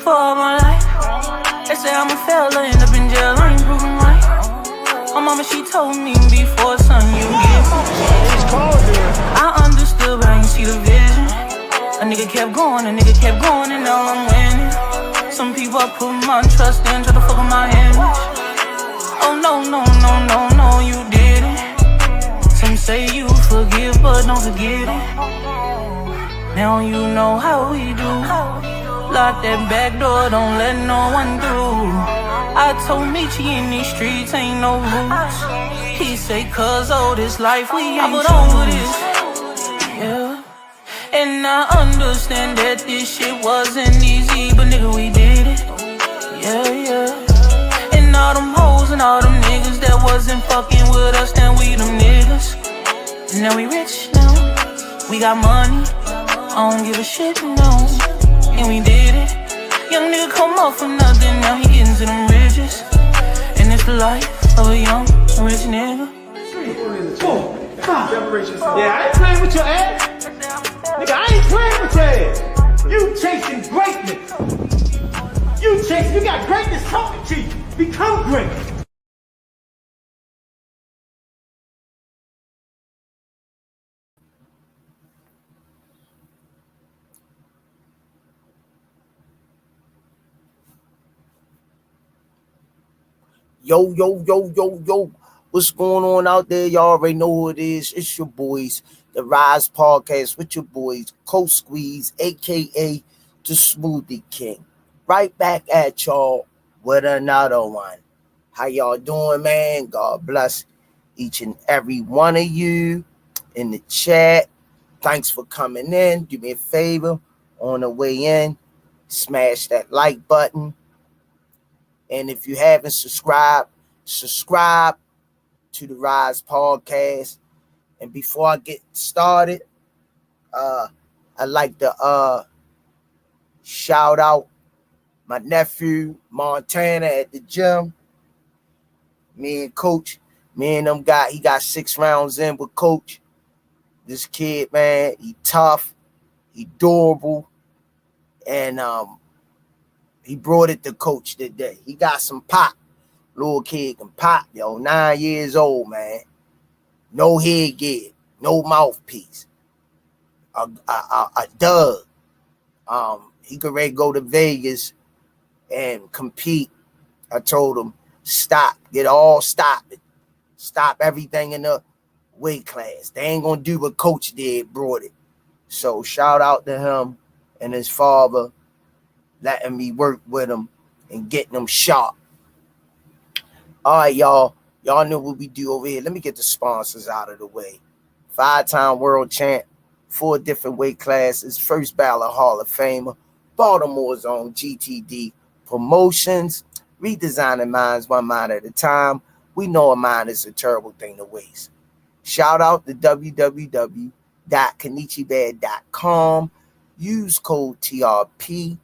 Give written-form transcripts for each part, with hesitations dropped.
for all my life. They say I'm a failure, end up in jail, I ain't proving right. My mama, she told me before, son, you get I understood, but I ain't see the vision. A nigga kept going, and now I'm winning. Some people I put my trust in, try to fuck with my image. Oh no, you didn't. Some say you forgive, but don't forget it. Now you know how we do. Lock that back door, don't let no one through. I told Michi in these streets ain't no rules. He say, cause all this life we ain't put on with this. Yeah. And I understand that this shit wasn't easy, but nigga, we did it. Yeah. And all them hoes and all them niggas that wasn't fucking with us, then we them niggas. And now we rich now, we got money, I don't give a shit, no. And we did it. Young nigga come up for nothing, now he getting to them riches. And it's the life of a young rich nigga. Yeah, I ain't playing with your ass. Nigga, I ain't playing with your ass. You chasing greatness. You got greatness talking to you. Become great. Yo. What's going on out there? Y'all already know who it is. It's your boys, the Rise Podcast with your boys, Coach Squeeze, a.k.a. the Smoothie King. Right back at y'all with another one. How y'all doing, man? God bless each and every one of you in the chat. Thanks for coming in. Do me a favor on the way in. Smash that like button. And if you haven't subscribe to the Rise Podcast. And before I get started, I'd like to shout out my nephew, Montana, at the gym. Me and Coach, he got 6 rounds in with Coach. This kid, man, he tough, he durable, and he brought it to Coach today. He got some pop. Little kid can pop, 9 years old, man. No headgear, no mouthpiece. A dub. He could ready go to Vegas and compete. I told him, stop it. Stop everything in the weight class. They ain't gonna do what Coach did, brought it. So shout out to him and his father letting me work with him and getting him sharp. All right, y'all. Y'all know what we do over here. Let me get the sponsors out of the way. 5-time world champ, 4 different weight classes, first ballot Hall of Famer, Baltimore's own GTD Promotions, redesigning minds one mind at a time. We know a mind is a terrible thing to waste. Shout out to www.kenichibad.com. Use code TRP.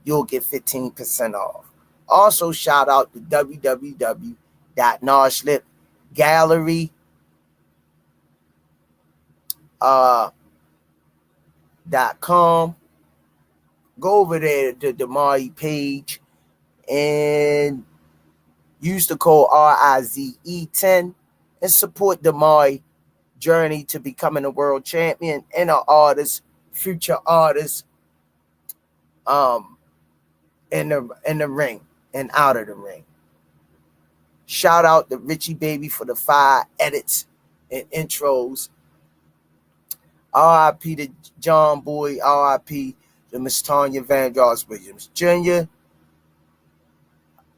You'll get 15% off. Also, shout out to www.narslipgallery.com. Go over there to the Damari page and use the code RIZE10 and support Damari journey to becoming a world champion and an artist, future artist, in the ring and out of the ring. Shout out to Richie Baby for the 5 edits and intros. R.I.P. to John Boy. R.I.P. to Miss Tanya Vandross Williams Jr.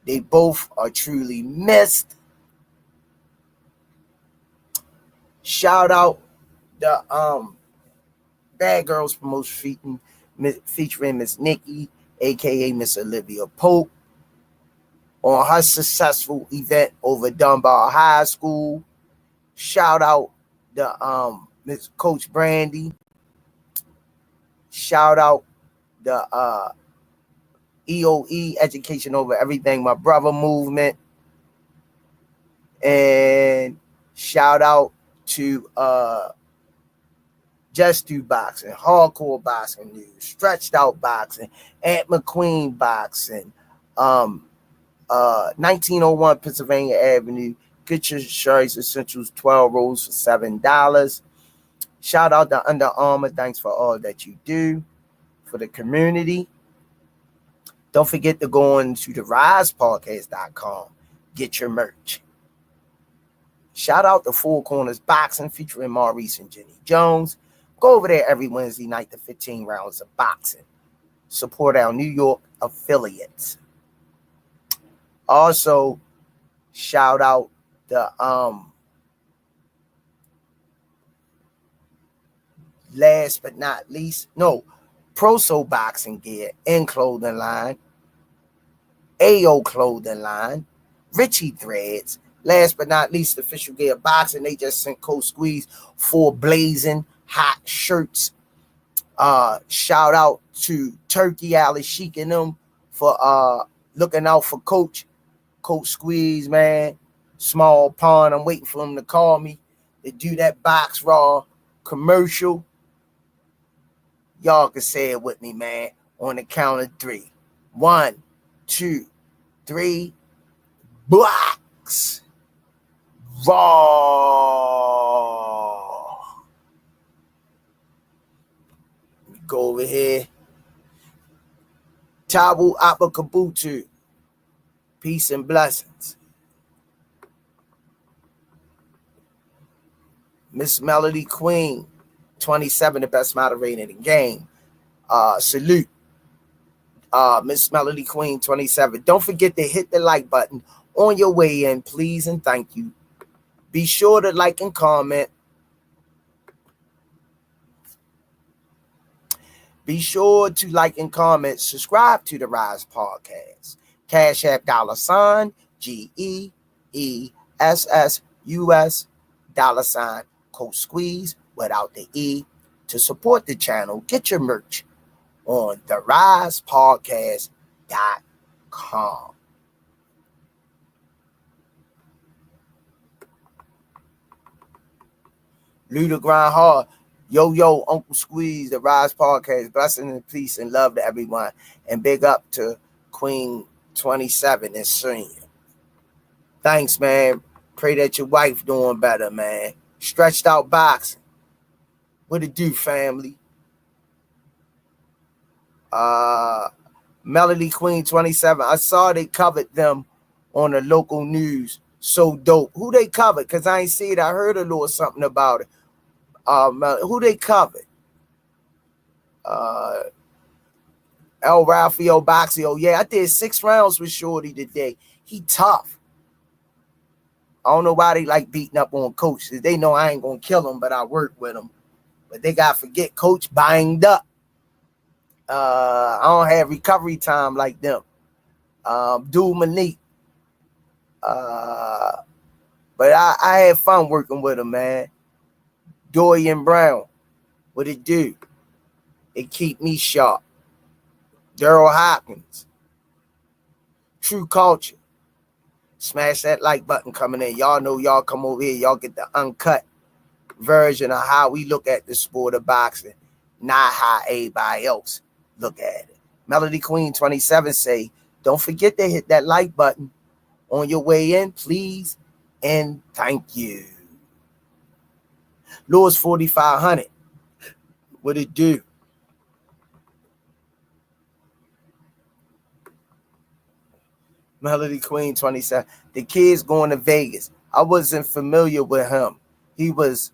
They both are truly missed. Shout out the Bad Girls Promotion featuring Miss Nikki, a.k.a. Miss Olivia Pope, on her successful event over Dunbar High School. Shout out the Miss Coach Brandy. Shout out the EOE, Education Over Everything, My Brother movement. And shout out to Just Do Boxing, Hardcore Boxing News, Stretched Out Boxing, Ant McQueen Boxing, 1901 Pennsylvania Avenue. Get your Shirts Essentials 12 rolls for $7. Shout out to Under Armour. Thanks for all that you do for the community. Don't forget to go on to the risepodcast.com. Get your merch. Shout out to Four Corners Boxing featuring Maurice and Jenny Jones. Go over there every Wednesday night to 15 rounds of boxing. Support our New York affiliates. Also, shout out the last but not least, Proso Boxing Gear and Clothing Line, AO Clothing Line, Richie Threads. Last but not least, Official Gear Boxing. They just sent Coach Squeeze 4 blazing hot shirts. Shout out to Turki, Ali Sheik and them for looking out for Coach Squeeze, man. Small pond. I'm waiting for him to call me to do that Box Raw commercial. Y'all can say it with me, man, on the count of 3. 1, 2, 3. Box Raw. Go over here. Tabu Appa Kabutu. Peace and blessings. Miss Melody Queen, 27, the best moderator in the game. Salute. Miss Melody Queen, 27. Don't forget to hit the like button on your way in, please, and thank you. Be sure to like and comment. Be sure to like and comment. Subscribe to the Rise Podcast. Cash App $ GEESSUS $ Coach Squeeze without the E. To support the channel, get your merch on therisepodcast.com. Luda Grind Hard. Yo, Uncle Squeeze, the Rise Podcast. Blessings and peace and love to everyone. And big up to Queen 27 and Senior. Thanks, man. Pray that your wife doing better, man. Stretched Out Boxing. What it do, family? Melody Queen 27. I saw they covered them on the local news. So dope. Who they covered? Because I ain't see it. I heard a little something about it. Who they covered? El Rafael Boxio. Yeah, I did 6 rounds with Shorty today. He tough. I don't know why they like beating up on Coach. They know I ain't gonna kill him, but I work with him. But they gotta forget Coach banged up. I don't have recovery time like them. Dude Malik. But I had fun working with him, man. Dorian Brown, what it do? It keep me sharp. Daryl Hopkins, True Culture. Smash that like button coming in. Y'all know y'all come over here. Y'all get the uncut version of how we look at the sport of boxing, not how everybody else look at it. Melody Queen 27 say, don't forget to hit that like button on your way in, please, and thank you. Lewis 4500. What it do? Melody Queen 27. The kid's going to Vegas. I wasn't familiar with him. He was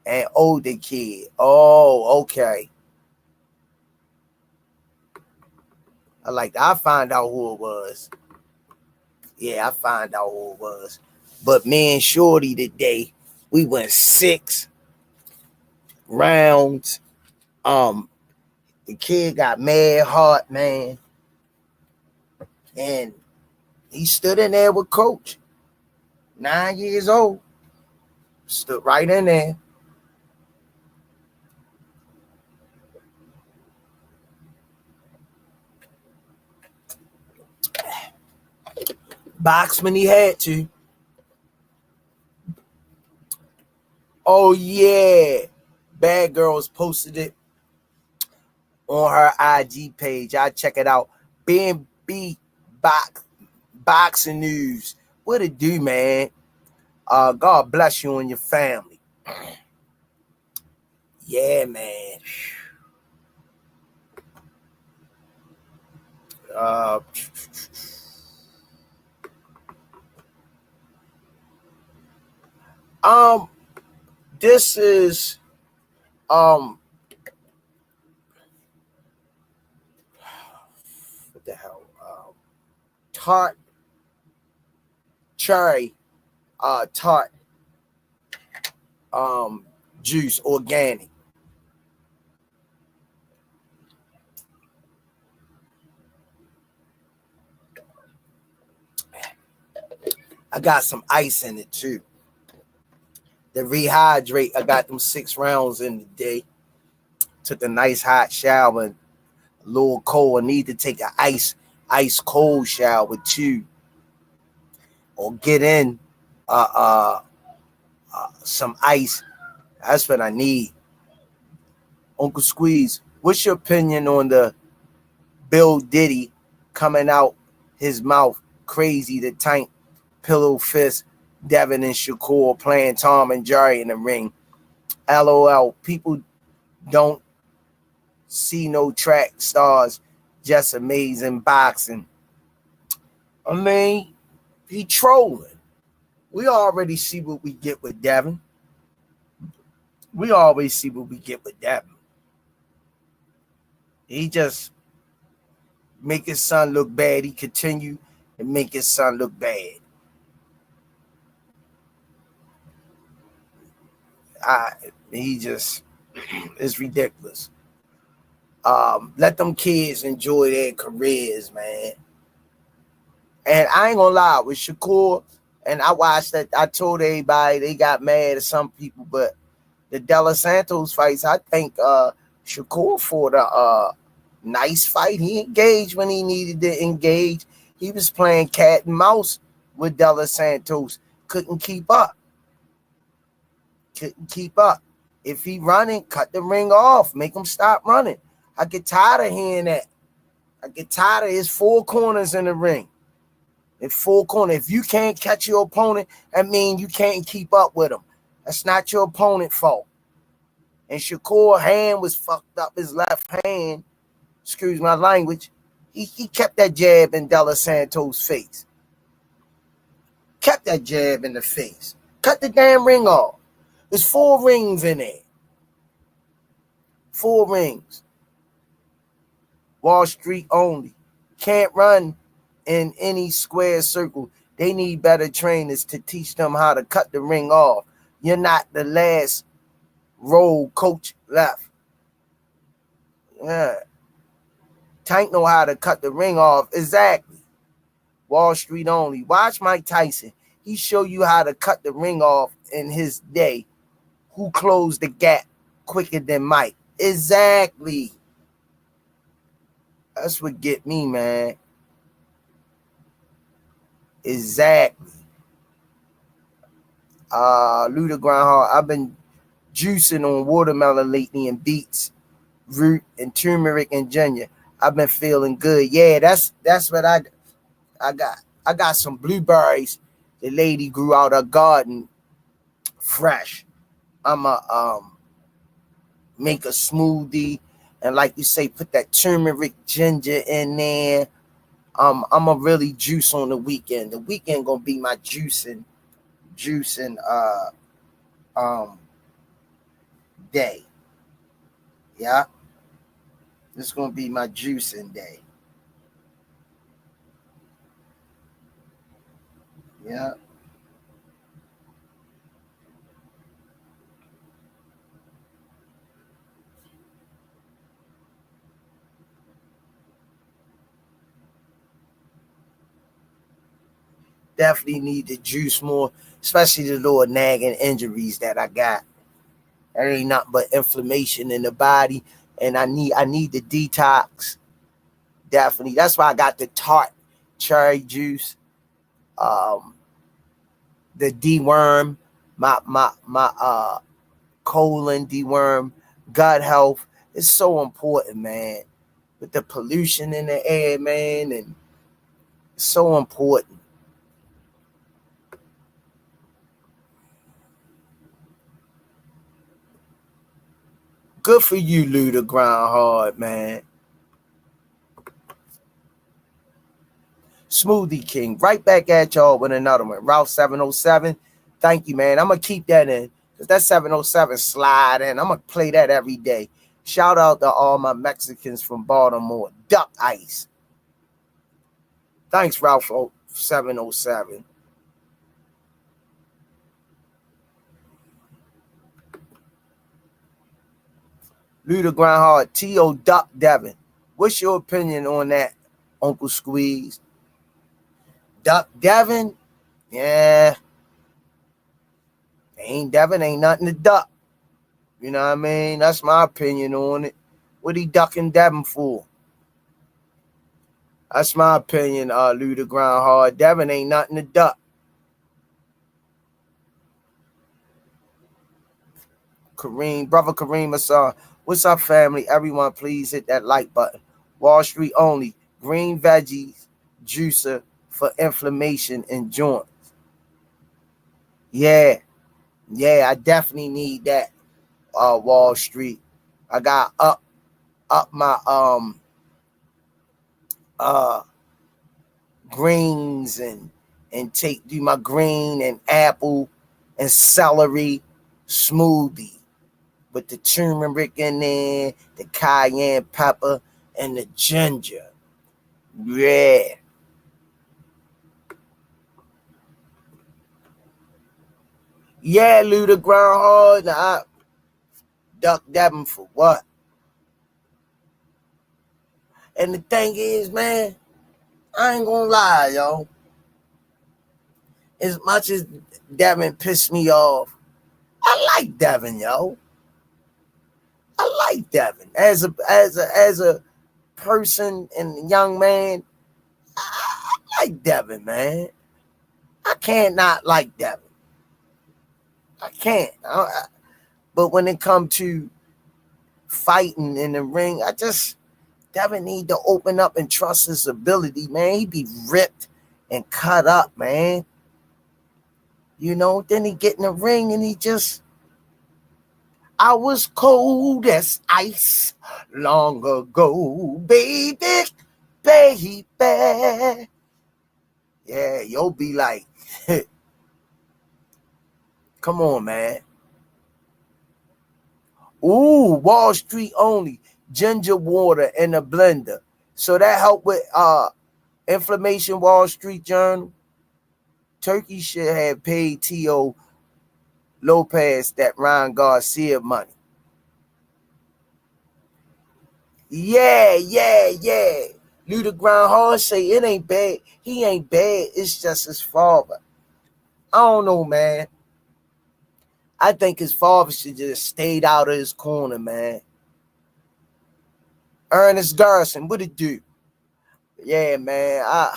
an older kid. Oh, okay. I find out who it was. Yeah, I find out who it was. But me and Shorty today, we went 6 rounds. The kid got mad heart, man. And he stood in there with Coach. 9 years old. Stood right in there. Box when he had to. Oh, yeah. Bad Girls posted it on her IG page. I check it out. BNB Boxing News. What it do, man? God bless you and your family. Yeah, man. This is what the hell? Tart cherry tart juice, organic. I got some ice in it too. The rehydrate, I got them 6 rounds in the day. Took a nice hot shower, a little cold. I need to take an ice cold shower too. Or get in some ice. That's what I need. Uncle Squeeze, what's your opinion on the Bill Diddy coming out his mouth crazy to Tank, Pillow Fist, Devin and Shakur playing Tom and Jerry in the ring? LOL. People don't see no track stars, just amazing boxing. I mean, he trolling. We already see what we get with Devin. We always see what we get with Devin. He just make his son look bad. He continue to make his son look bad. He just is ridiculous. Let them kids enjoy their careers, man. And I ain't gonna lie, with Shakur, and I watched that, I told everybody they got mad at some people, but the De Los Santos fights, I think Shakur fought a nice fight. He engaged when he needed to engage. He was playing cat and mouse with De Los Santos. Couldn't keep up. If he running, cut the ring off. Make him stop running. I get tired of hearing that. I get tired of his 4 corners in the ring. In 4 corners. If you can't catch your opponent, that means you can't keep up with him. That's not your opponent's fault. And Shakur's hand was fucked up. His left hand, excuse my language, he kept that jab in De Los Santos' face. Kept that jab in the face. Cut the damn ring off. There's 4 rings in there. 4 rings. Wall Street only. Can't run in any square circle. They need better trainers to teach them how to cut the ring off. You're not the last role coach left. Yeah. Tank know how to cut the ring off. Exactly. Wall Street only. Watch Mike Tyson. He show you how to cut the ring off in his day. Who closed the gap quicker than Mike? Exactly. That's what get me, man. Exactly. Luda Groundhog. I've been juicing on watermelon lately and beets, root, and turmeric and ginger. I've been feeling good. Yeah, that's what I got. I got some blueberries. The lady grew out her garden fresh. I'ma make a smoothie and, like you say, put that turmeric ginger in there. I'ma really juice on the weekend. The weekend gonna be my juicing day. Yeah. This is gonna be my juicing day. Yeah. Definitely need to juice more, especially the little nagging injuries that I got. There ain't nothing but inflammation in the body, and I need the detox. Definitely. That's why I got the tart cherry juice, the deworm, my colon deworm, gut health. It's so important, man. With the pollution in the air, man, and it's so important. Good for you, Lou, to grind hard, man. Smoothie King, right back at y'all with another one. Ralph 707, thank you, man. I'm going to keep that in because that 707 slide in. I'm going to play that every day. Shout out to all my Mexicans from Baltimore. Duck Ice. Thanks, Ralph 707. Lou the grind hard. T.O. Duck Devin. What's your opinion on that, Uncle Squeeze? Duck Devin? Yeah. Devin ain't nothing to duck. You know what I mean? That's my opinion on it. What he ducking Devin for? That's my opinion, Lou the grind hard. Devin ain't nothing to duck. Kareem, brother Kareem Assar. What's up, family? Everyone, please hit that like button. Wall Street only. Green veggies juicer for inflammation and joints. Yeah, I definitely need that. Wall Street. I got up my greens and do my green and apple and celery smoothie with the turmeric in there, the cayenne pepper, and the ginger. Yeah. Yeah, Lou the grind hard. I duck Devin for what? And the thing is, man, I ain't gonna lie, yo. As much as Devin pissed me off, I like Devin, yo. I like Devin as a person and young man. I like Devin, man. I can't not like Devin. I can't. But when it comes to fighting in the ring, Devin need to open up and trust his ability, man. He be ripped and cut up, man. You know, then he get in the ring and I was cold as ice long ago, baby. Yeah, you'll be like, come on, man. Ooh, Wall Street only. Ginger water in a blender. So that help with inflammation, Wall Street Journal. Turkey should have paid T.O. Lopez that Ryan Garcia money. Yeah. Lou the grind hard say it ain't bad. He ain't bad. It's just his father. I don't know, man. I think his father should just stayed out of his corner, man. Ernest Garrison, what it do? Yeah, man. I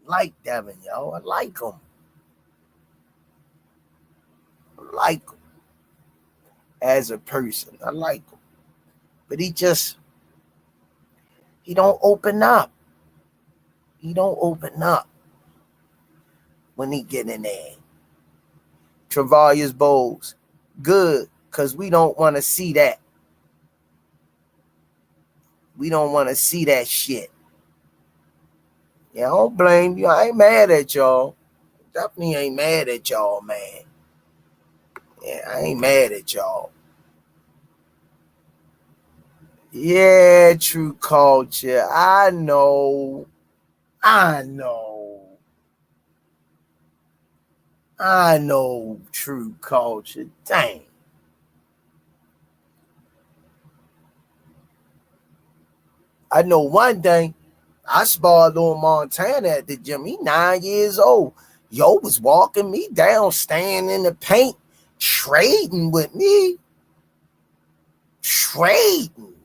like Devin, yo. I like him. As a person. I like him. But he don't open up. He don't open up when he get in there. Travalia's Bowls. Good, because we don't want to see that. We don't want to see that shit. Yeah, I don't blame you. I ain't mad at y'all. Definitely ain't mad at y'all, man. Yeah, I ain't mad at y'all. Yeah, true culture. I know. True culture. Dang. I know one thing. I sparred on Montana at the gym. He 9 years old. Yo was walking me down, staying in the paint, trading with me. Trading.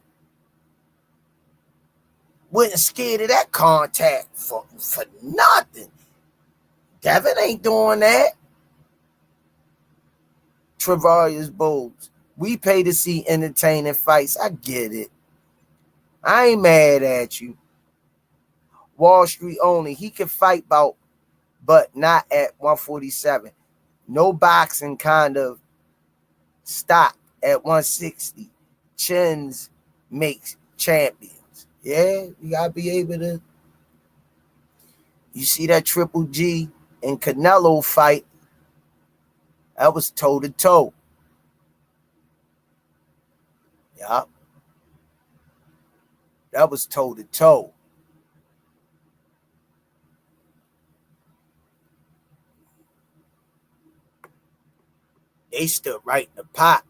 Wasn't scared of that contact for nothing. Devin ain't doing that. Travarius Bowles. We pay to see entertaining fights. I get it. I ain't mad at you. Wall Street only. He can fight bout, but not at 147. No boxing kind of stop at 160. Chins makes champions. Yeah, you gotta be able to. You see that Triple G and Canelo fight? That was toe to toe. Yeah. That was toe to toe. They stood right in the pot.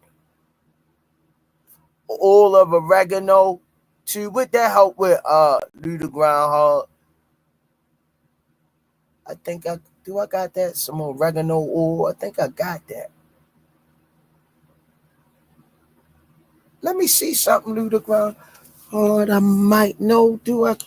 All of oregano too. What that help with Luda Groundhog? I think I got that. Some oregano oil. I think I got that. Let me see something, Luda Groundhog. I might know. Do I?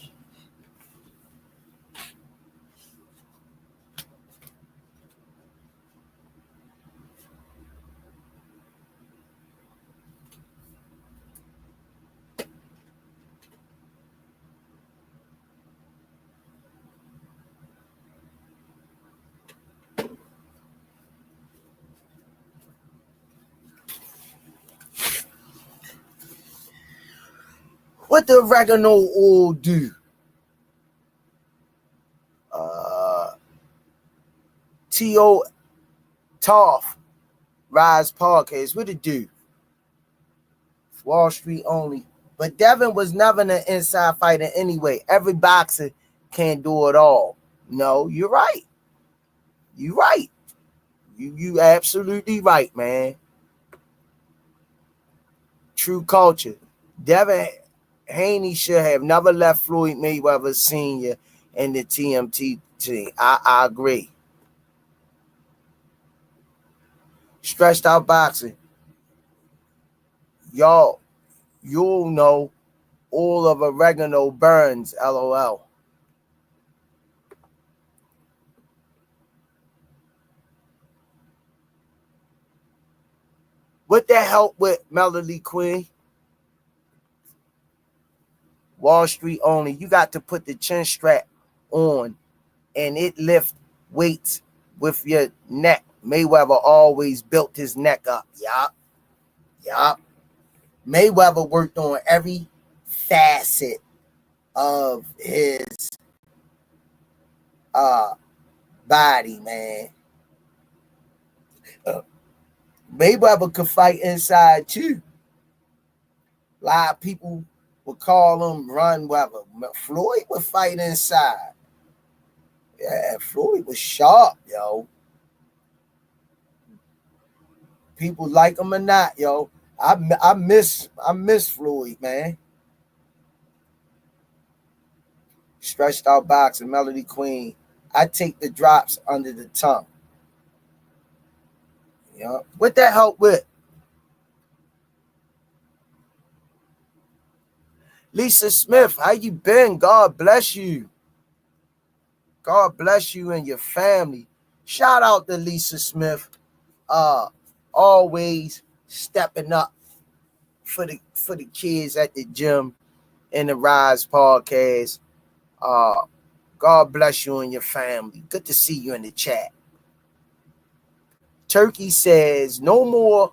What the oregano oil do? T.O. Toff Rise Podcast. What it do? Wall Street only. But Devin was never an inside fighter anyway. Every boxer can't do it all. No, you're right. You're right. You absolutely right, man. True culture. Devin Haney should have never left Floyd Mayweather Sr. in the TMT team. I agree. Stretched out boxing. Y'all, you'll know all of oregano burns, LOL. What that help with Melody Queen? Wall Street only. You got to put the chin strap on and it lift weights with your neck. Mayweather always built his neck up. Yup. Mayweather worked on every facet of his body, man. Mayweather could fight inside too. A lot of people would call him Run Weather. Floyd would fight inside. Yeah, Floyd was sharp, yo. People like him or not, yo. I miss Floyd, man. Stretched out boxing, Melody Queen. I take the drops under the tongue. You know, what that help with? Lisa Smith, how you been? God bless you. God bless you and your family. Shout out to Lisa Smith. Always stepping up for the kids at the gym in the Rise Podcast. God bless you and your family. Good to see you in the chat. Turkey says, no more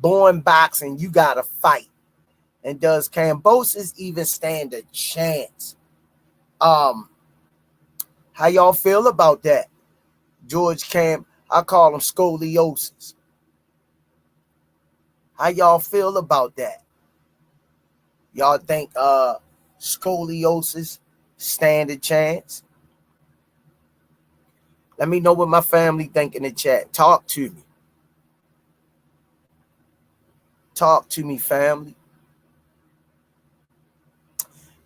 born boxing. You got to fight. And does Kambosos even stand a chance? How y'all feel about that? George Camp, I call him scoliosis. How y'all feel about that? Y'all think scoliosis stand a chance? Let me know what my family think in the chat. Talk to me. Talk to me, family.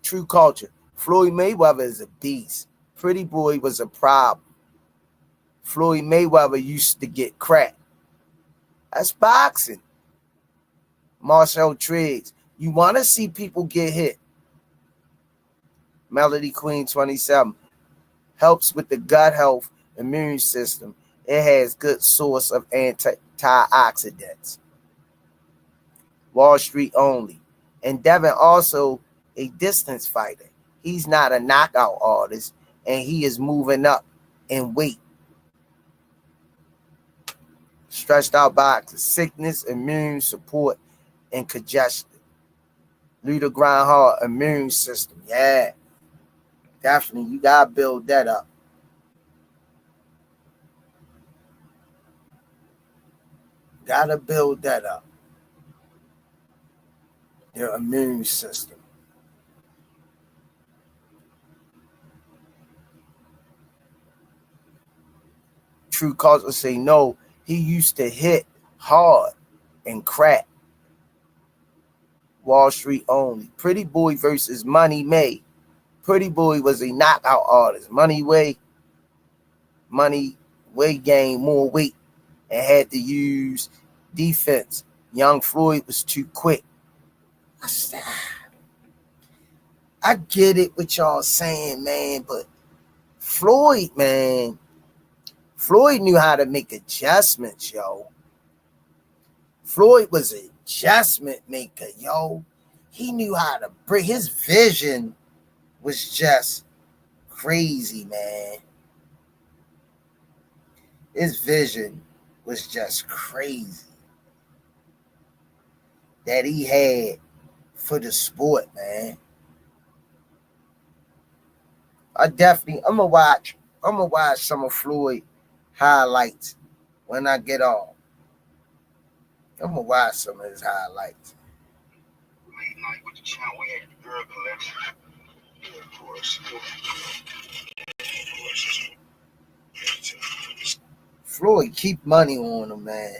True culture. Floyd Mayweather is a beast. Pretty Boy was a problem. Floyd Mayweather used to get cracked. That's boxing. Marcel Triggs. You want to see people get hit. Melody Queen 27. Helps with the gut health, immune system. It has good source of antioxidants. Wall Street only. And Devin also a distance fighter. He's not a knockout artist, and he is moving up in weight. Stretched out boxer, sickness, immune support, and congestion. Leader grind hard, immune system. Yeah, definitely. You gotta build that up. Gotta build that up. Their immune system. True culture say no. He used to hit hard and crack. Wall Street only. Pretty Boy versus Money May. Pretty Boy was a knockout artist. Money gained more weight and had to use defense. Young Floyd was too quick. I get it what y'all saying, man, but Floyd, man, Floyd knew how to make adjustments, yo. Floyd was an adjustment maker, yo. He knew how to bring, his vision was just crazy, man. His vision was just crazy that he had for the sport, man. I'm gonna watch some of Floyd highlights when I get off. I'm gonna watch some of his highlights. Late night with the child, we had the girl collection. Yeah, of course. Floyd, keep money on him, man.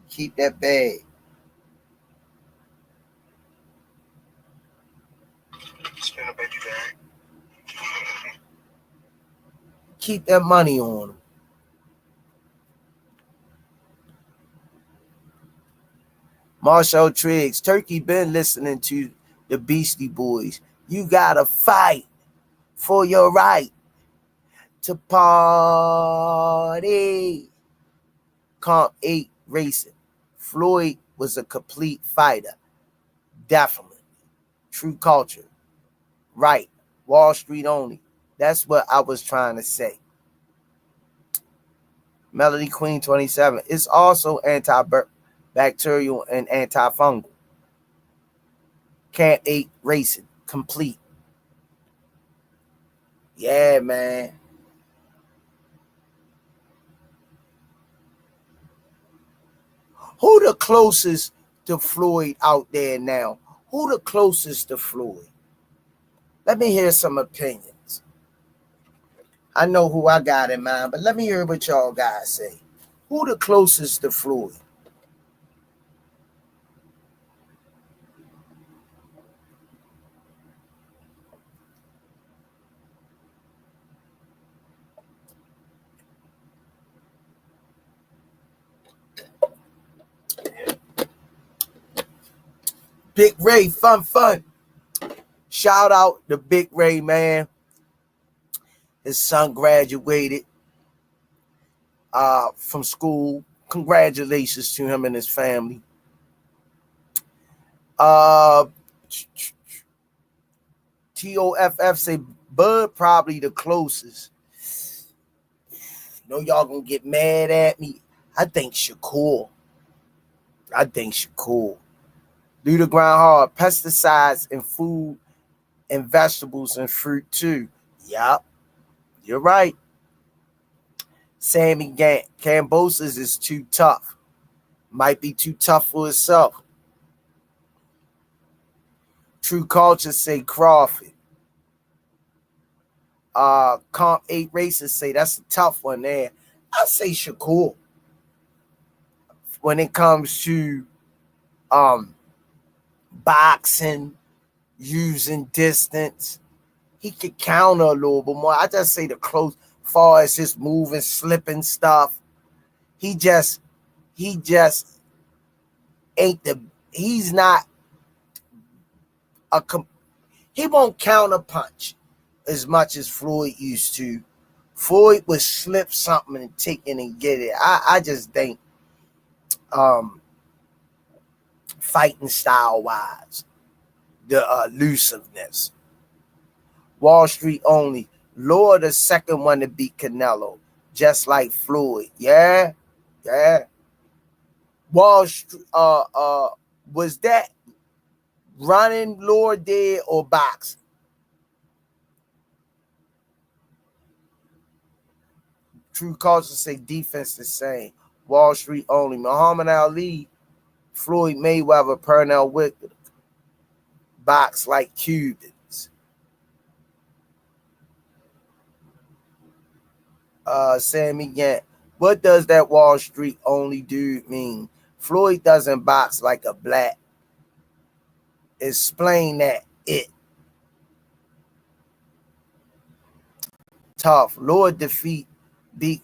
Keep that bag. Spin a baby bag. Keep that money on him. Marshall Triggs, Turkey been listening to the Beastie Boys. You gotta fight for your right to party. Comp 8 racing. Floyd was a complete fighter. Definitely. True culture. Right. Wall Street only. That's what I was trying to say. Melody Queen 27. It's also antibacterial and antifungal. Camp 8 racing. Complete. Yeah, man. Who the closest to Floyd out there now? Who the closest to Floyd? Let me hear some opinions. I know who I got in mind, but let me hear what y'all guys say. Who the closest to Floyd? Big Ray, fun. Shout out to Big Ray, man. His son graduated from school. Congratulations to him and his family. TOFF say Bud probably the closest. Know y'all gonna get mad at me. I think Shakur. Do the ground hard. Pesticides in food and vegetables and fruit too. Yup. You're right. Sammy Kambosos is too tough. Might be too tough for itself. True culture say Crawford. Comp 8 racists say that's a tough one there. I say Shakur. When it comes to boxing, using distance, he could counter a little bit more. I just say the close, far as his moving, slipping stuff. He just ain't he's not he won't counter punch as much as Floyd used to. Floyd would slip something and take it and get it. I just think fighting style wise, the elusiveness. Wall Street only. Lord, the second one to beat Canelo, just like Floyd. Yeah. Wall Street. Was that running Lord dead or boxing? True culture say defense the same. Wall Street only. Muhammad Ali, Floyd Mayweather, Pernell Whitaker, box like Cubans. Sammy Gant, what does that Wall Street only dude mean? Floyd doesn't box like a black. Explain that it. Tough. Lord defeat. Be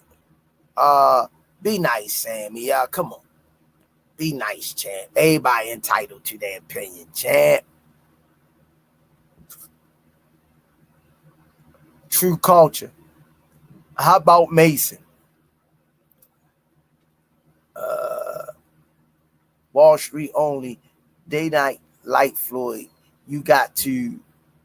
nice, Sammy. Come on. Be nice, champ. Everybody entitled to their opinion, champ. True culture. How about Mason? Wall Street only. They not like Floyd. You got to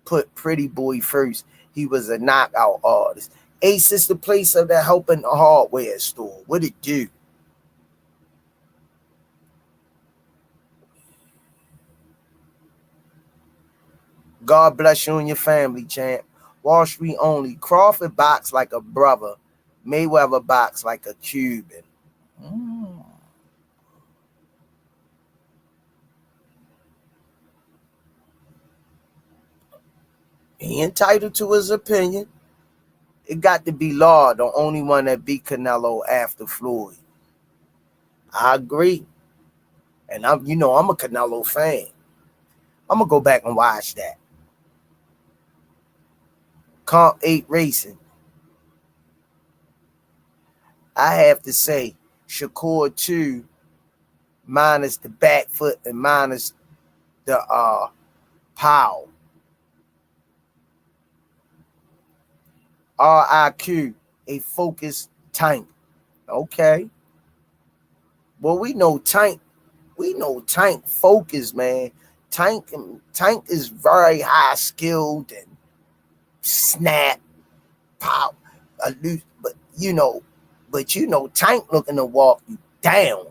put Pretty Boy first. He was a knockout artist. Ace is the place of the helping the hardware store. What it do? God bless you and your family, champ. Wall Street only. Crawford box like a brother. Mayweather box like a Cuban. He entitled to his opinion. It got to be Law, the only one that beat Canelo after Floyd. I agree. And I'm a Canelo fan. I'm gonna go back and watch that. Comp 8 Racing. I have to say, Shakur 2 minus the back foot and minus the power. RIQ, a focused tank. Okay. Well, we know tank focus, man. Tank is very high skilled and snap, power, but Tank looking to walk you down.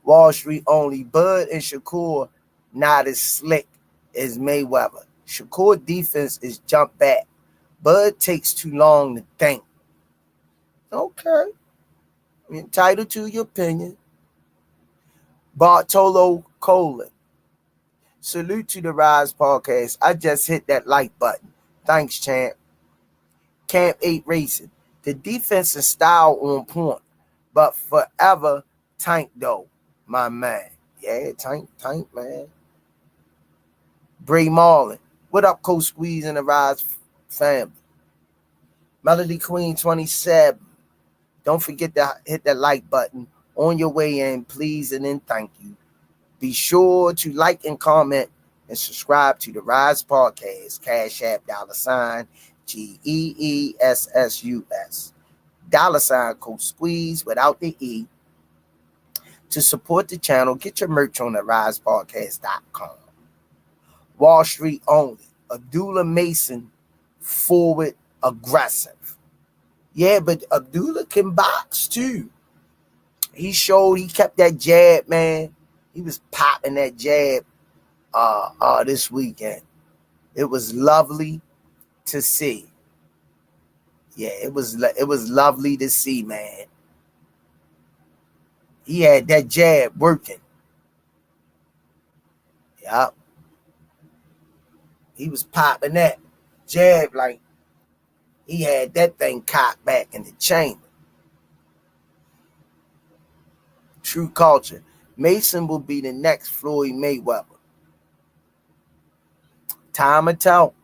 Wall Street only. Bud and Shakur not as slick as Mayweather. Shakur defense is jump back. Bud takes too long to think. Okay. You're entitled to your opinion. Bartolo Colin. Salute to the Rise Podcast. I just hit that like button. Thanks, champ. Camp 8 Racing. The defensive style on point, but forever Tank though, my man. Yeah, Tank, man. Bray Marlin. What up, Coach Squeeze and the Rise family? Melody Queen 27. Don't forget to hit that like button on your way in, please, and then thank you. Be sure to like and comment and subscribe to the Rise Podcast. Cash App $GEESSUS. $ Coach Squeeze without the E. To support the channel, get your merch on the risepodcast.com. Wall Street only. Abdullah Mason, forward aggressive. Yeah, but Abdullah can box too. He kept that jab, man. He was popping that jab this weekend. It was lovely to see. Yeah, it was lovely to see, man. He had that jab working. Yup. He was popping that jab like he had that thing cocked back in the chamber. True culture. Mason will be the next Floyd Mayweather. Time will tell.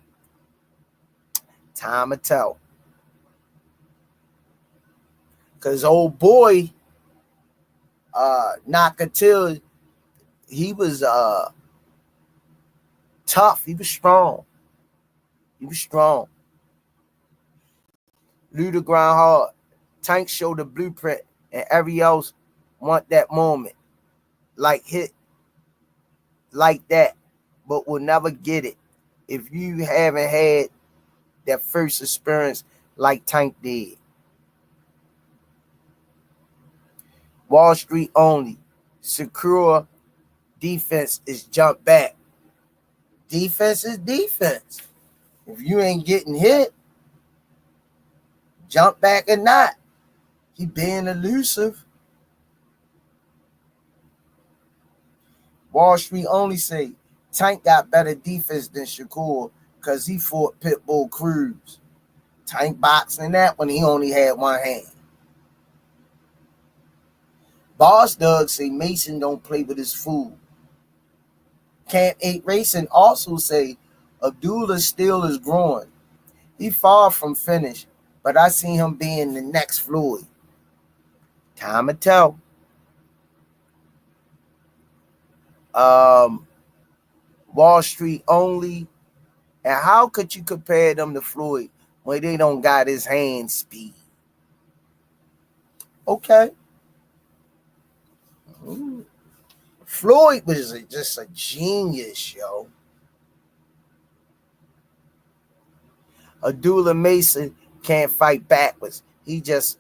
Because old boy, Nakatil, he was tough. He was strong. Lou the grind hard. Tank show the blueprint, and every else want that moment, like hit like that, but will never get it if you haven't had that first experience like Tank did. Wall Street only. Secure defense is jump back. Defense is defense. If you ain't getting hit, jump back or not, he being elusive. Wall Street only say Tank got better defense than Shakur because he fought Pitbull Cruz. Tank boxing that when he only had one hand. Boss Doug say Mason don't play with his food. Camp 8 Racing also say Abdullah still is growing. He far from finished, but I see him being the next Floyd. Time to tell. Wall Street only. And how could you compare them to Floyd when they don't got his hand speed? Okay. Floyd was just a genius, yo. Abdullah Mason can't fight backwards. He just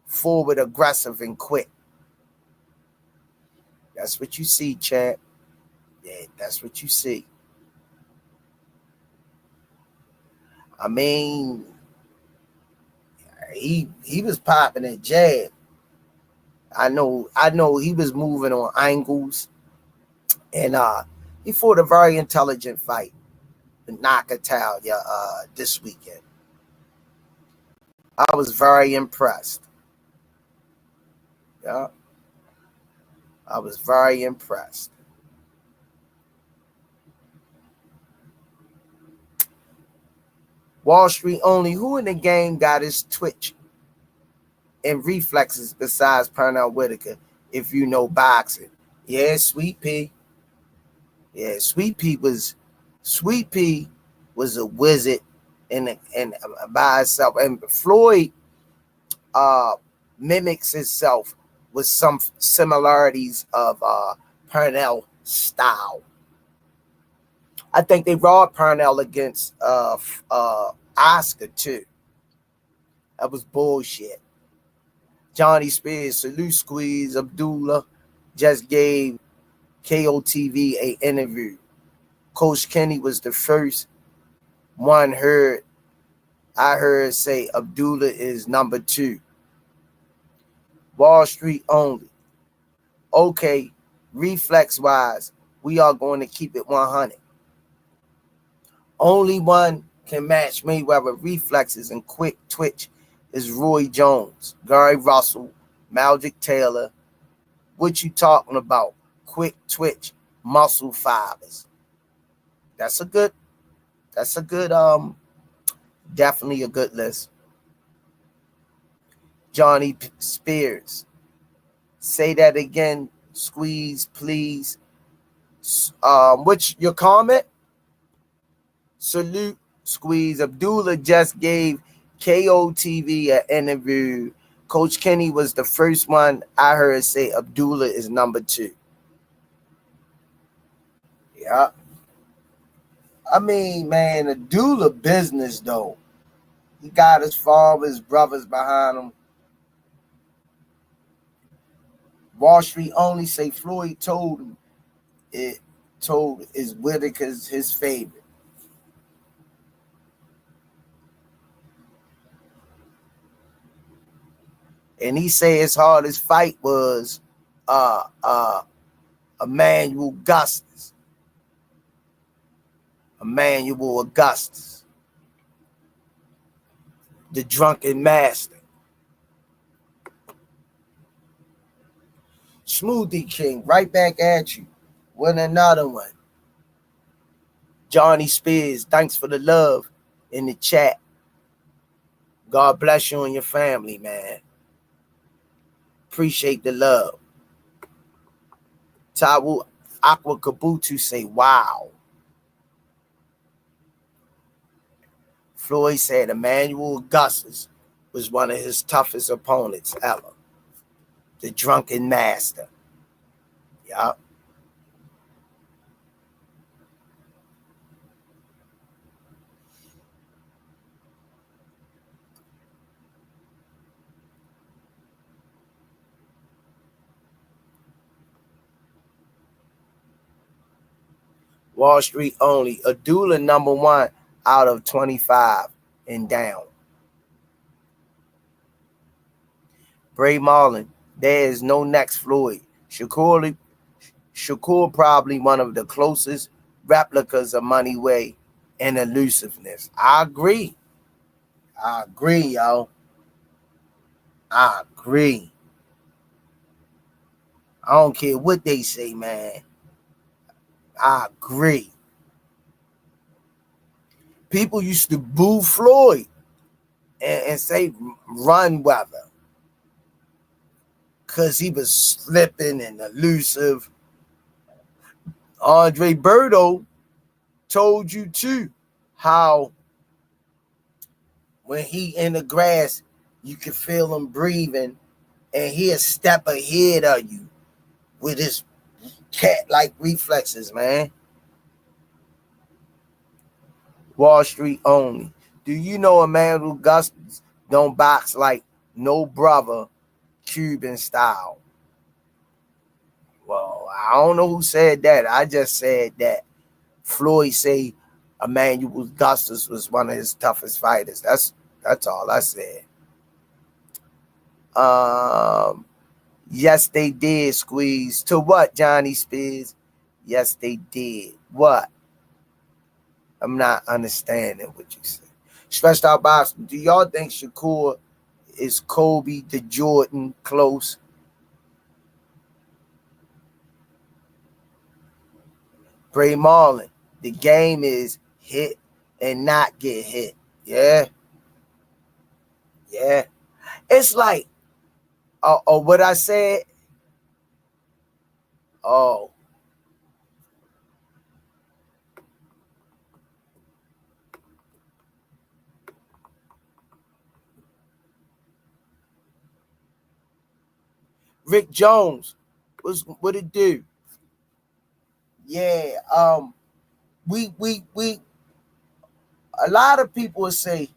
forward aggressive and quick. That's what you see, champ. Yeah, that's what you see. I mean, he was popping a jab. I know he was moving on angles, and he fought a very intelligent fight with Nakatalia this weekend. I was very impressed. Yeah, I was very impressed. Wall Street only. Who in the game got his twitch and reflexes besides Pernell Whitaker? If you know boxing, yeah, Sweet Pea. Yeah, Sweet Pea was a wizard and by itself. And Floyd mimics himself with some similarities of Pernell style. I think they robbed Pernell against Oscar too. That was bullshit. Johnny Spears, Salute Squeeze, Abdullah just gave KOTV an interview. Coach Kenny was the first one I heard say Abdullah is number 2. Wall Street only. Okay, reflex-wise, we are going to keep it 100. Only one can match Mayweather reflexes and quick twitch is Roy Jones, Gary Russell, Maldrick Taylor. What you talking about? Quick twitch, muscle fibers. That's a good, definitely a good list. Johnny Spears. Say that again, Squeeze, please. What's your comment? Salute, Squeeze. Abdullah just gave KOTV an interview. Coach Kenny was the first one I heard say Abdullah is number 2. Yeah. I mean, man, Abdullah business, though. He got his father's brothers behind him. Wall Street only say Floyd told him is Whitaker's his favorite. And he said his hardest fight was Emmanuel Augustus. Emmanuel Augustus. The drunken master. Smoothie King, right back at you with another one. Johnny Spears, thanks for the love in the chat. God bless you and your family, man. Appreciate the love. Tawu Aqua Kabutu say, wow. Floyd said Emmanuel Augustus was one of his toughest opponents ever. The Drunken Master. Yup. Wall Street only. Adula #1 out of 25 and down. Bray Marlin. There is no next Floyd. Shakur probably one of the closest replicas of Money Way and elusiveness. I agree, yo. I agree. I don't care what they say, man. I agree. People used to boo Floyd and say run weather because he was slipping and elusive. Andre Berto told you too how when he in the grass, you can feel him breathing and he a step ahead of you with his cat-like reflexes, man. Wall Street only. Do you know Emmanuel Augustus don't box like no brother, Cuban style? Well, I don't know who said that. I just said that Floyd say Emmanuel Augustus was one of his toughest fighters. That's all I said. Yes, they did squeeze. To what, Johnny Spears? Yes, they did. What? I'm not understanding what you said. Stretched out boxing. Do y'all think Shakur is Kobe to Jordan close? Bray Marlin. The game is hit and not get hit. Yeah. Yeah. It's like, what I said. Oh. Rick Jones. What it do? Yeah. We a lot of people will say,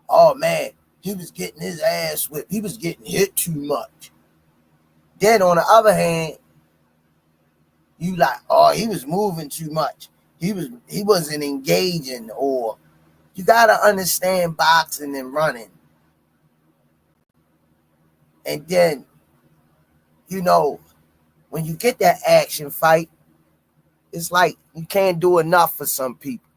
oh man, he was getting his ass whipped. He was getting hit too much. Then on the other hand, you like, oh, he was moving too much. He wasn't engaging, or you gotta understand boxing and running. And then, when you get that action fight, it's like you can't do enough for some people.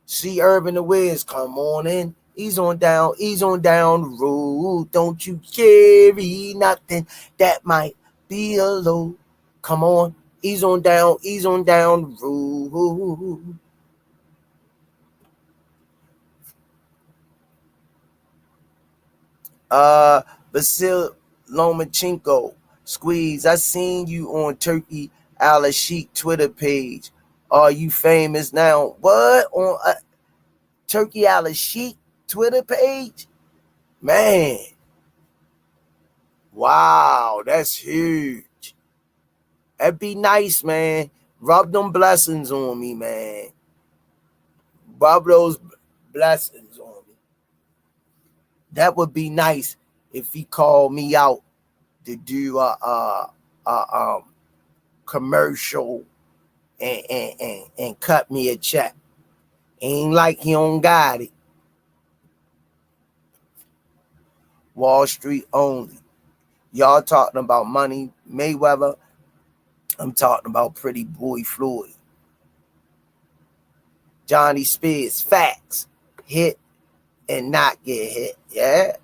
See Urban the Wiz, come on in. He's on down the road. Don't you carry nothing that might be a load. Come on, he's on down the road. Vasil Lomachenko, squeeze. I seen you on Turki Al-Sheikh Twitter page. Are you famous now? What? On Turki Al-Sheikh Twitter page? Man. Wow, that's huge. That'd be nice, man. Rub them blessings on me, man. Rub those blessings on me. That would be nice if he called me out to do a commercial and cut me a check. Ain't like he don't got it. Wall Street only. Y'all talking about money, Mayweather. I'm talking about Pretty Boy Floyd. Johnny Spears, facts. Hit and not get hit. Yeah.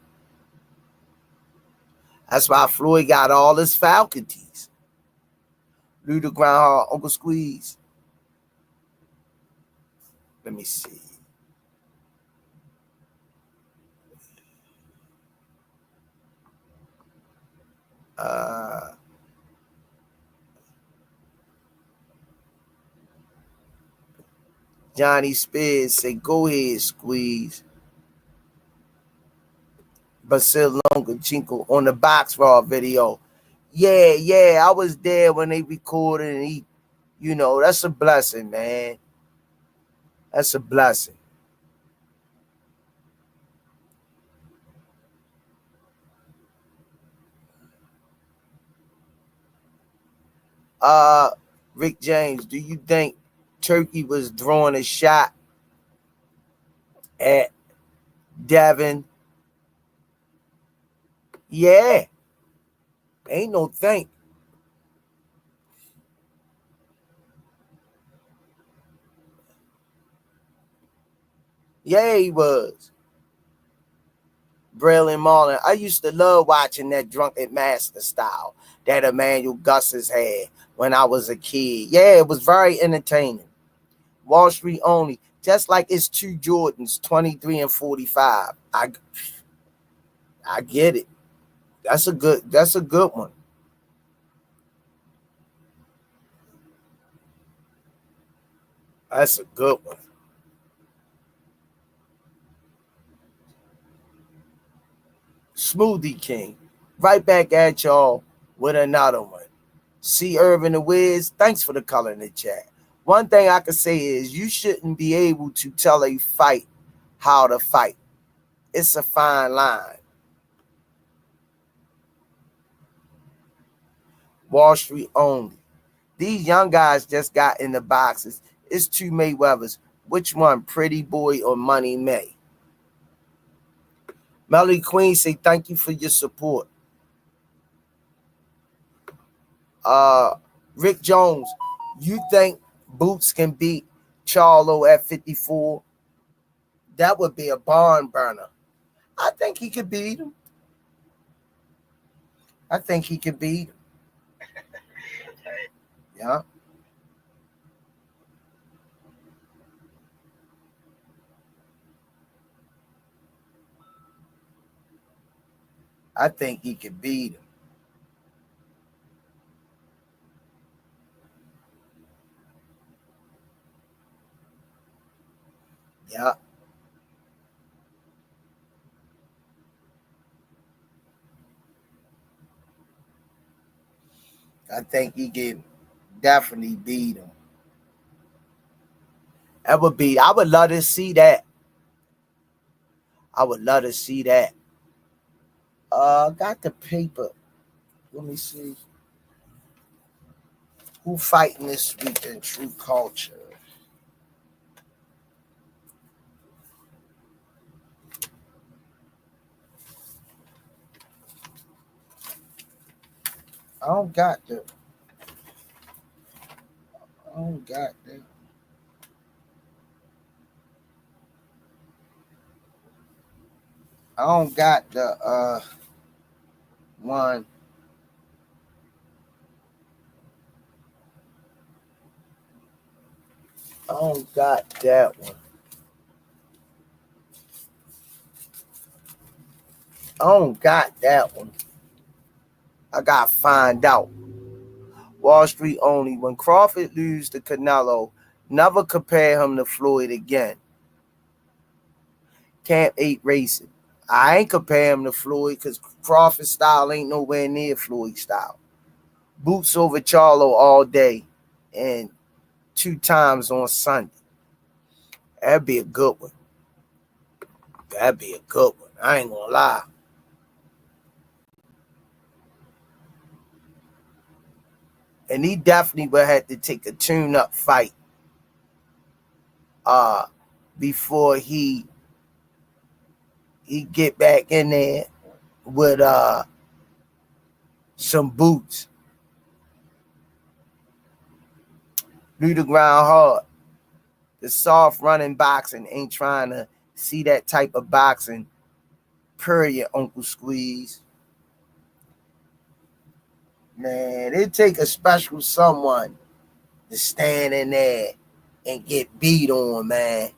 That's why Floyd got all his faculties. Luther Groundhog, Uncle Squeeze. Let me see. Johnny Spears say, go ahead, Squeeze. Basil Longachenko on the Box Raw video. Yeah, I was there when they recorded, and he, that's a blessing, man. That's a blessing. Rick James, do you think Turkey was throwing a shot at Devin? Yeah, ain't no think. Yeah, he was. Braylon Marlin. I used to love watching that Drunken Master style that Emmanuel Gus's had when I was a kid. Yeah, it was very entertaining. Wall Street only. Just like it's two Jordans, 23 and 45. I get it. That's a good one. That's a good one. Smoothie King. Right back at y'all with another one. C. Irvin the Wiz, thanks for the color in the chat. One thing I can say is you shouldn't be able to tell a fight how to fight. It's a fine line. Wall Street only. These young guys just got in the boxes. It's two Mayweathers. Which one, Pretty Boy or Money May? Melody Queen say thank you for your support. Rick Jones, you think Boots can beat Charlo at 54? That would be a barn burner. I think he could beat him. I think he could beat him. Yeah. I think he could beat him. Yeah. I think he could definitely beat him. I would love to see that. I would love to see that. Got the paper. Let me see. Who fighting this week in True Culture? I don't got that. I don't got that. I don't got the one. I don't got that one. I don't got that one. I gotta find out. Wall Street only. When Crawford loses to Canelo, never compare him to Floyd again. Camp 8 Racing. I ain't compare him to Floyd because Crawford's style ain't nowhere near Floyd's style. Boots over Charlo all day and 2 times on Sunday. That'd be a good one. That'd be a good one. I ain't gonna lie. And he definitely would have to take a tune-up fight before he get back in there with some boots. Do the ground hard. The soft running boxing ain't trying to see that type of boxing. Period, Uncle Squeeze. Man, it take a special someone to stand in there and get beat on, man.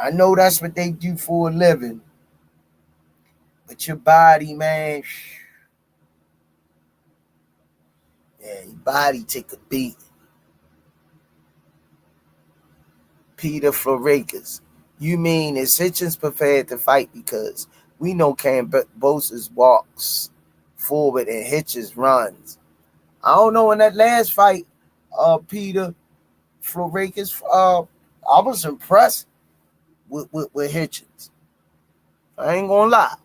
I know that's what they do for a living. But your body, man, yeah, your body take a beat. Peter Florikas. You mean is Hitchens prepared to fight? Because we know Kambosos walks forward and Hitchens runs. I don't know in that last fight, Peter Florakis, I was impressed with Hitchens. I ain't gonna lie.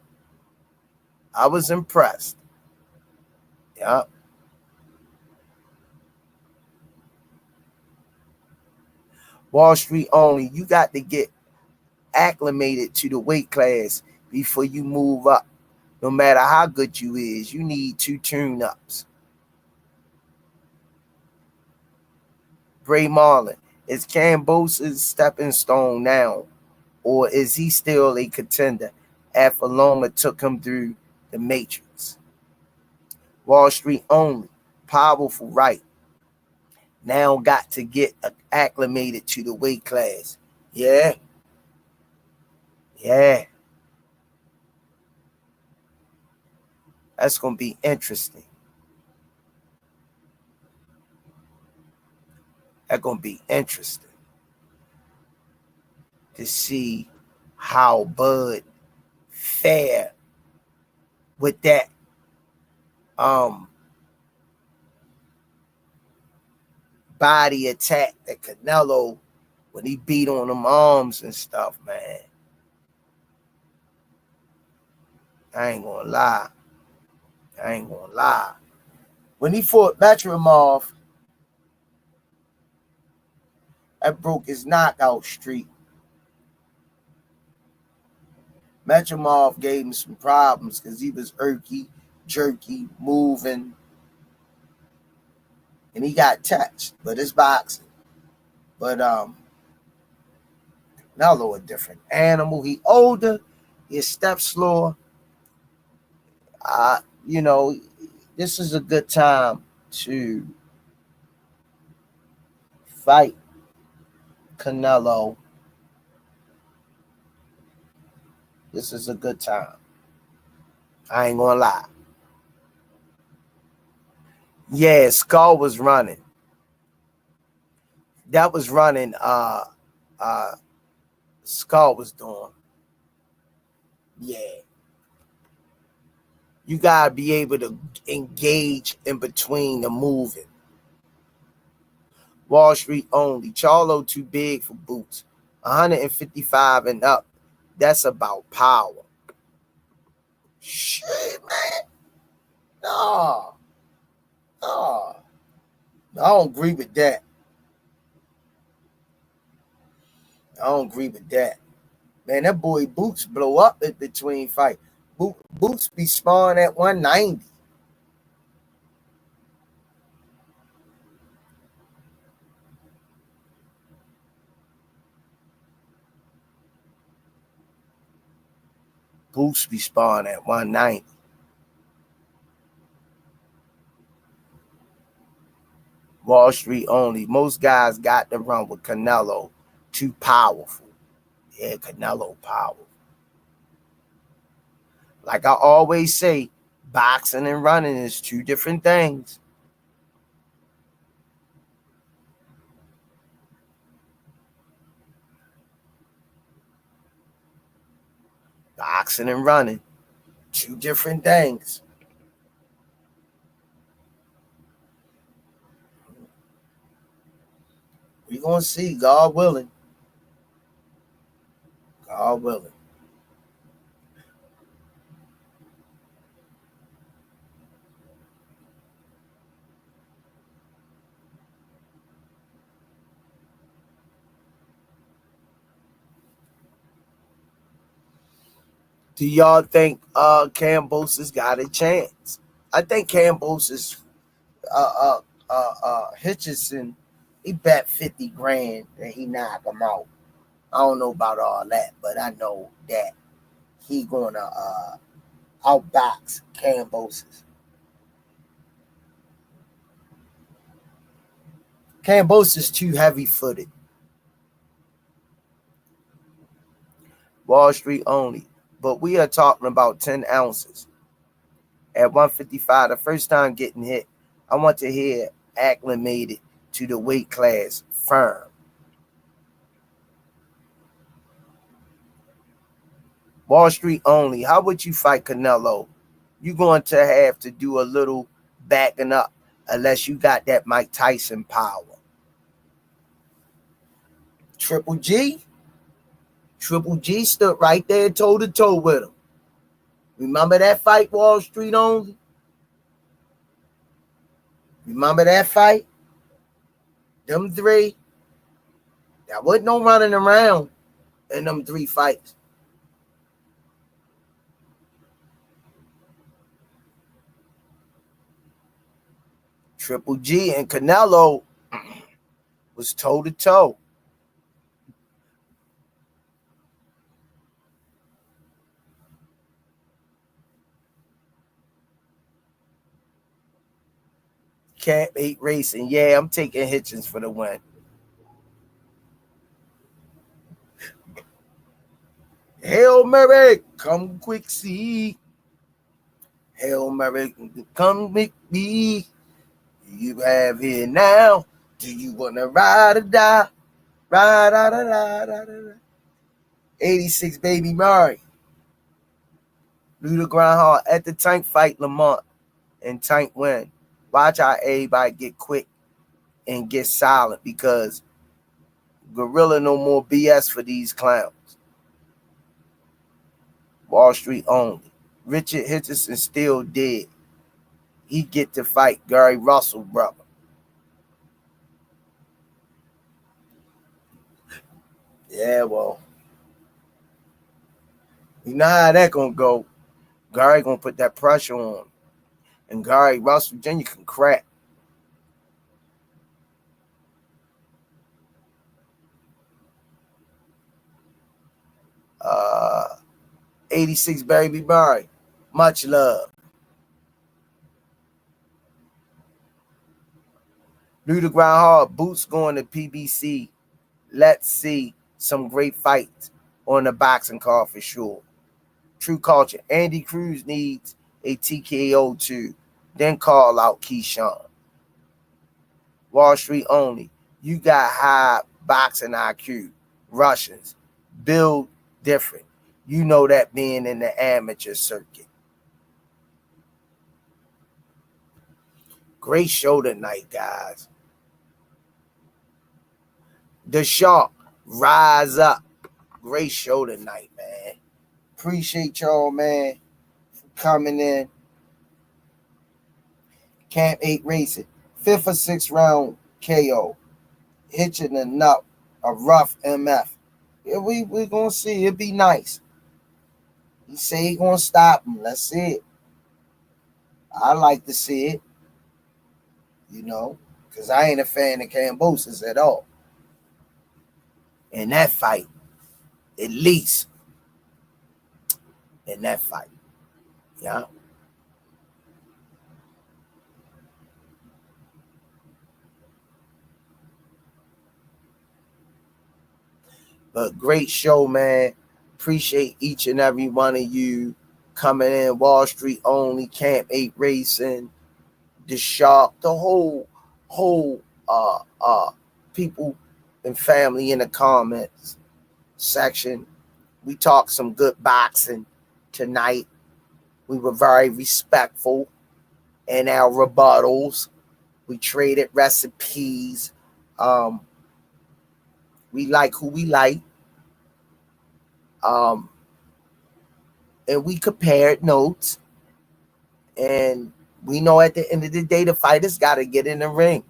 I was impressed. Yeah. Wall Street only. You got to get acclimated to the weight class before you move up. No matter how good you is, you need 2 tune-ups. Bray Marlin, is Kambosos stepping stone now, or is he still a contender after Loma took him through the matrix? Wall Street only, powerful right. Now got to get acclimated to the weight class. Yeah. That's going to be interesting. That's going to be interesting to see how Bud fare with that body attack that Canelo when he beat on them arms and stuff, man. I ain't gonna lie. When he fought Metrimov, that broke his knockout streak. Metrimov gave him some problems because he was jerky, moving, and he got touched. But it's boxing. But Canelo a different animal. He older, he a step slower. This is a good time to fight Canelo. This is a good time. I ain't gonna lie. Yeah, Skull was running. That was running Skull was doing. Yeah. You gotta be able to engage in between the moving. Wall Street only. Charlo too big for boots. 155 and up. That's about power. Shit, man. No. I don't agree with that. Man, that boy Boots blow up in between fight. Boots be sparring at 190. Boots be sparring at 190. Wall Street only. Most guys got to run with Canelo. Too powerful. Yeah, Canelo powerful. Like I always say, boxing and running is 2 different things. Boxing and running, 2 different things. We're going to see, God willing. God willing. Do y'all think Kambosos got a chance? I think Kambosos, Hitchison, he bet 50 grand that he knock him out. I don't know about all that, but I know that he gonna outbox Kambosos. Kambosos too heavy-footed. Wall Street only. But we are talking about 10 ounces. At 155, the first time getting hit, I want to hear acclimated to the weight class firm. Wall Street only. How would you fight Canelo? You're going to have to do a little backing up unless you got that Mike Tyson power. Triple G stood right there toe to toe with him. Remember that fight, Wall Street only? Remember that fight? Them three? There wasn't no running around in them three fights. Triple G and Canelo was toe to toe. Camp 8 Racing. Yeah, I'm taking Hitchens for the win. Hail Mary, come quick see. Hail Mary, come with me. You have here now. Do you want to ride or die? Ride, ride, ride, ride, ride. 86 Baby Murray. Luda Grindhard at the Tank fight Lamont and Tank win. Watch how everybody get quick and get silent because Gorilla no more BS for these clowns. Wall Street only. Richard Hitchison still dead. He get to fight Gary Russell, brother. Yeah, well, you know how that gonna go. Gary gonna put that pressure on him. And Gary Russell Jr. can crack. Uh, 86 Baby Murray. Much love. Luda Grindhard, Boots going to PBC. Let's see some great fights on the boxing card for sure. True culture. Andy Cruz needs a TKO too. Then call out Keyshawn. Wall Street only. You got high boxing IQ. Russians. Build different. You know that being in the amateur circuit. Great show tonight, guys. The Shark, rise up. Great show tonight, man. Appreciate y'all, man, for coming in. Camp 8 Racing. 5th or 6th round KO. Hitching enough. A rough MF. Yeah, we going to see. It'll be nice. He say he going to stop him. Let's see it. I like to see it. You know, because I ain't a fan of Kambosos at all. In that fight, at least in that fight. Yeah. But great show, man. Appreciate each and every one of you coming in. Wall Street only, Camp 8 Racing, the Shark, the whole people and family in the comments section. We talked some good boxing tonight. We were very respectful in our rebuttals. We traded recipes. We like who we like. And we compared notes. And we know at the end of the day, the fighters got to get in the ring.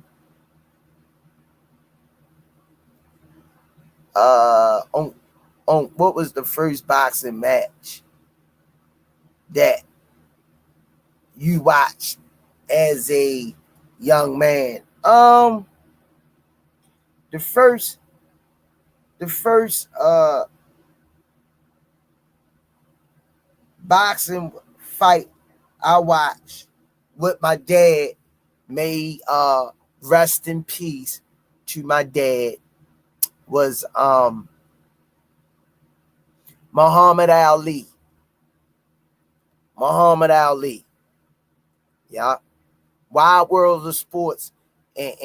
On what was the first boxing match that you watched as a young man? The first boxing fight I watched with my dad, may rest in peace to my dad, was Muhammad Ali. Yeah. Wide World of Sports and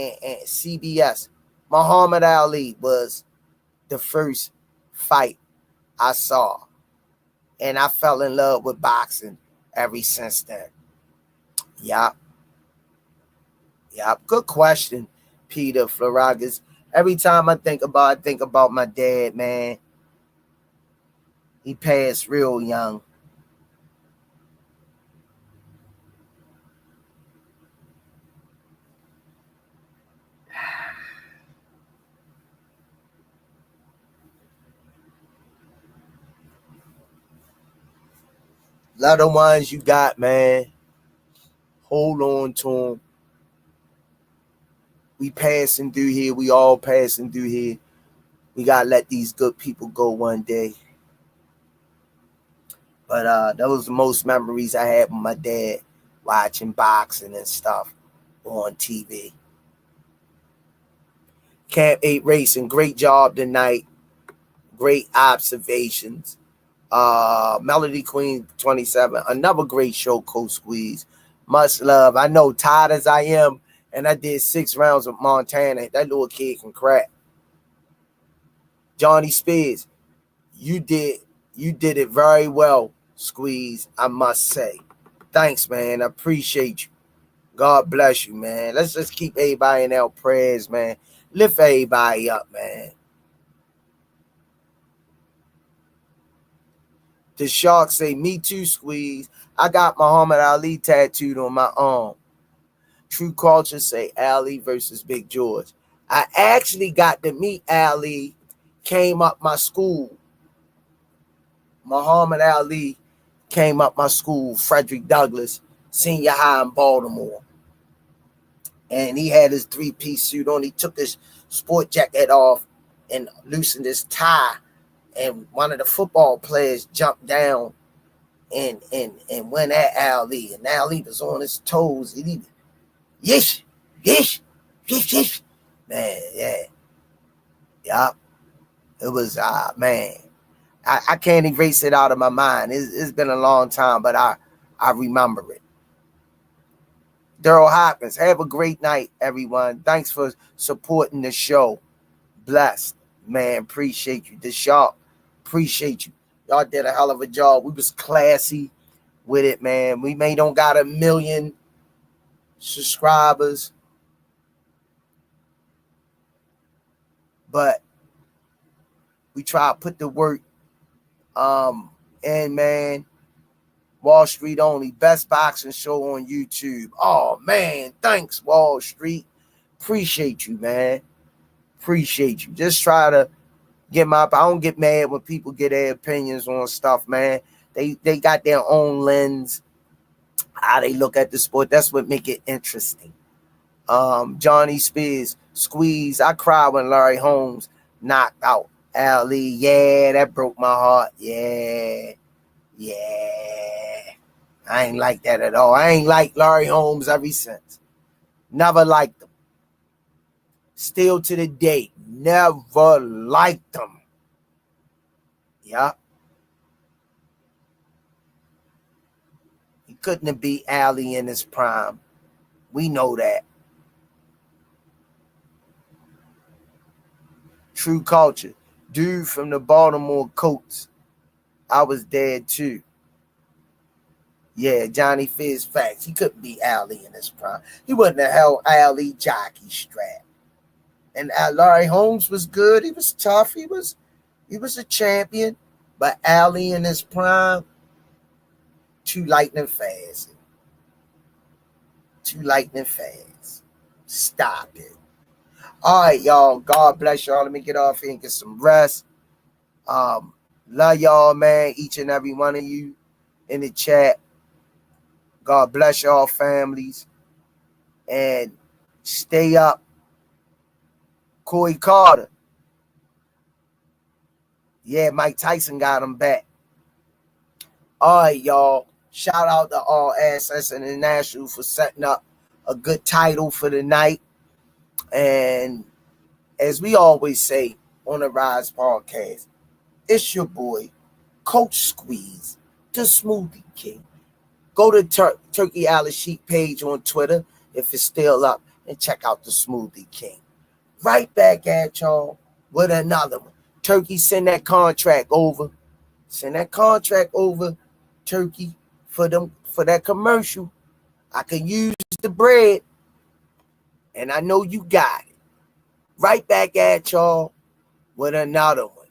CBS. Muhammad Ali was the first fight I saw. And I fell in love with boxing ever since then. Yup. Good question, Peter Floragas. Every time I think about my dad, man. He passed real young. Love the ones you got, man. Hold on to them. We passing through here. We all passing through here. We gotta let these good people go one day. But those are the most memories I had with my dad, watching boxing and stuff on TV. Camp 8 Racing, great job tonight. Great observations. Melody Queen 27, another great show, Coach Squeeze. Much love. I know, tired as I am, and I did 6 rounds with Montana. That little kid can crack. Johnny Spears, you did it very well, Squeeze, I must say. Thanks, man. I appreciate you. God bless you, man. Let's just keep everybody in our prayers, man. Lift everybody up, man. The Sharks say, me too, Squeeze. I got Muhammad Ali tattooed on my arm. True Culture say Ali versus Big George. I actually got to meet Ali, came up my school. Muhammad Ali came up my school, Frederick Douglass, Senior High in Baltimore. And he had his 3-piece suit on. He took his sport jacket off and loosened his tie. And one of the football players jumped down and went at Ali. And Ali was on his toes. He yish. Man, yeah. Yup. It was, man. I can't erase it out of my mind. It's been a long time, but I remember it. Daryl Hopkins, have a great night, everyone. Thanks for supporting the show. Blessed, man. Appreciate you. The Shark, appreciate you. Y'all did a hell of a job. We was classy with it, man. We may don't got 1 million subscribers, but we try to put the work in, man. Wall Street Only, best boxing show on YouTube. Oh, man, thanks, Wall Street. Appreciate you, man. Appreciate you. Just try to get I don't get mad when people get their opinions on stuff, man. They got their own lens, how they look at the sport. That's what make it interesting. Johnny Spears, Squeeze. I cried when Larry Holmes knocked out Ali. Yeah, that broke my heart. Yeah. I ain't like that at all. I ain't like Larry Holmes ever since. Never liked him. Still to the day, never liked him. Yeah. He couldn't have beat Ali in his prime. We know that. True Culture. Dude from the Baltimore Colts. I was dead too. Yeah, Johnny Fizz facts. He couldn't beat Ali in his prime. He wouldn't have held Ali jockey strap. And Larry Holmes was good. He was tough. He was a champion. But Ali in his prime, too lightning fast. Too lightning fast. Stop it. All right, y'all. God bless y'all. Let me get off here and get some rest. Love y'all, man. Each and every one of you in the chat. God bless y'all families. And stay up. Corey Carter. Yeah, Mike Tyson got him back. All right, y'all. Shout out to All Access International for setting up a good title for the night. And as we always say on the Rise Podcast, it's your boy, Coach Squeeze, the Smoothie King. Go to Turkey Alice Sheep page on Twitter if it's still up and check out the Smoothie King. Right back at y'all with another one. Turkey, send that contract over. Send that contract over, Turkey, for that commercial. I can use the bread, and I know you got it. Right back at y'all with another one.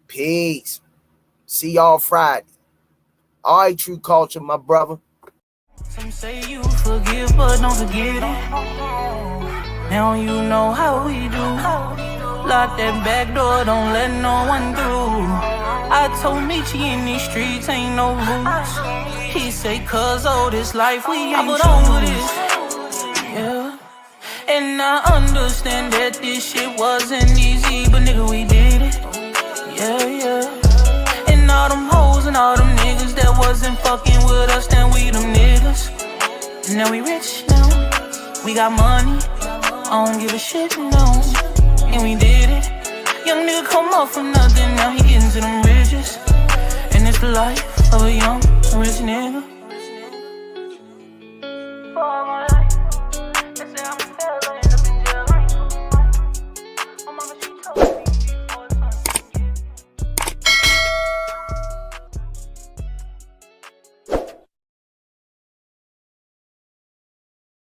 Peace. See y'all Friday. All right, True Culture, my brother. Some say you forgive, but don't forget it. Now you know how we do. Lock that back door, don't let no one through. I told Michi in these streets ain't no rules. He say, cause all this life we ain't put on with this. Yeah. And I understand that this shit wasn't easy, but nigga, we did it. Yeah, yeah. And all them hoes and all them niggas that wasn't fucking with us, then we them niggas. Now we rich now, we got money, I don't give a shit, no. And we did it. Young nigga come up from nothing, now he getting to them riches. And it's the life of a young rich nigga.